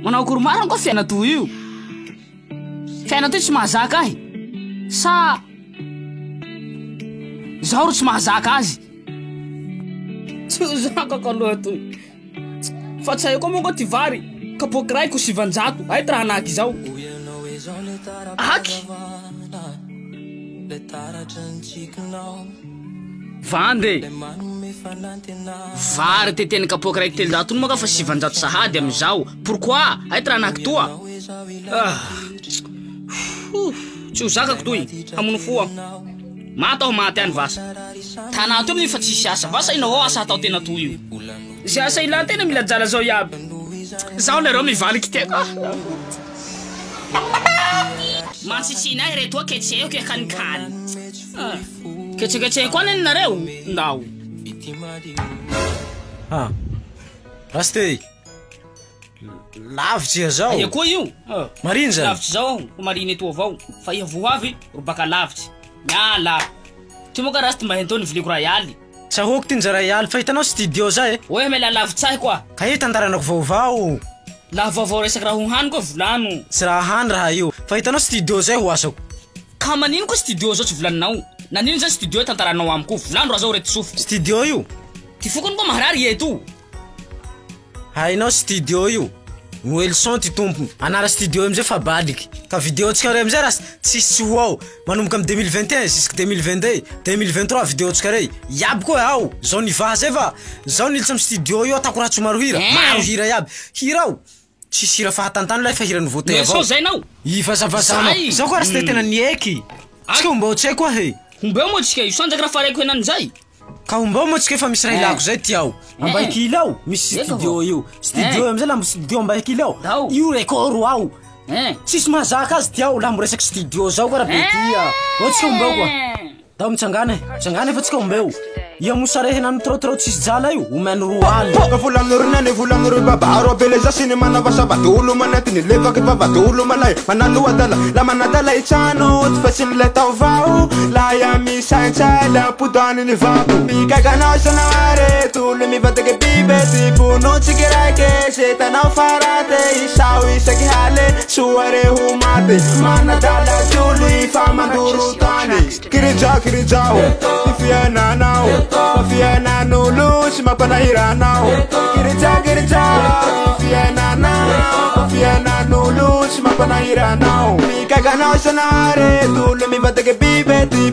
Manao akory marina koa fiaina toy io. Fiaina toy tsy mahazaka ahy. Sa zaho ro tsy mahazaka azy. Tsy ho zakako aloha toy. Fa tsy haiko moa ty vary. Kapoky raiko 700. Ay raha anaky izao. Aky. Vande. Vary teteny kapoky raiky 300 moa ka fa 700 sahady amizao. Pourquoi? Ay raha anaky toa. Tsy ho zakako toy. Hamono foa. Mata aho maty any vasa. Tana to mi fa tsisy asa. Vasa ina ho asa atao tena toy io. Zay asa ila tena mila jala zao iaby. Zao lereo mivaliky teko. Mansitsina ahy reto ketseko ke kanikany. Ketseketseko any nareo. Ndao. Rastei. Lavitsy iha zao. Aia koa io. Mariny zany. Lavitsy zao mariny eto avao. Fa iha voavy ro baka lavitsy. Miala. Ty moa ka rasty mba hentony viliko rayaly. Tsy ahoky ty njara ialy fa hitanao studio zay. Oe mela lavitsy ahy koa. Ka io tantaranako vaovao. La vaovao resaky raha hohany koa volano. Tsy raha hany raha io. Fa hitanao studio zay ho asako. Ka manino koa studio zao tsy volaninao. Nanino zany studio tantaranao amiko. Volano raha zao reto sofiko. Studio io? Ty fokony koa maharary eto. Hainao studio io. Noelson ty tompony. Anara studio amizay fa baliky. Ka video tsika rey amizay raha tsisy ho ao. Manomboka amy 2021 jusqu'à 2022, 2023 video tsika rey. Iaby koa ao. Zao nivaha zay fa. Zao nilitsy amy studio io atako raha tsy maro hira. Maro hira iaby. Hira ao. Tsisy hira fahatantano lay fa hira novoatay avao. Sao zay nao? Ifazavazana. Zao koa raha tena nieky. Tsika mbao tsy haiko he. Humbeo mo tsika io sanjaky raha fareko henany zay. Ka humbeo mo tsika fa misy raha ilako zay ty ao. Ambaikily ao misy studio io. Studio amizay la studio ambaikily ao. Io rekoro ao. Tsisy mahazaka azy ty ao la miresaky studio zao koa raha be tia. O tsika humbeo koa. Dao mitsangana. Mitsangana fa tsika humbeo. Ia musare henany trotro tsisy jala io. Umeny roaly. Ka volan'orinany volan'ory babaro beleza siny manava sabadolo manatiny levaky babadolo malay manalohadala la manadala itsano ty fa tsy mila tao vao la ia misaintsay la podany ny vako mikakanao sanare tolo mivataky bibe ty bonotsiky raiky se tanao farate isao isaky hale soare ho maty manadala tolo ifa mandoro tany kirijao ifiananao ifiananolo si mapanahiranao kirijao ifiananao ifiananolo si mapanahiranao mikakanao sanare tolo mivataky bibe ty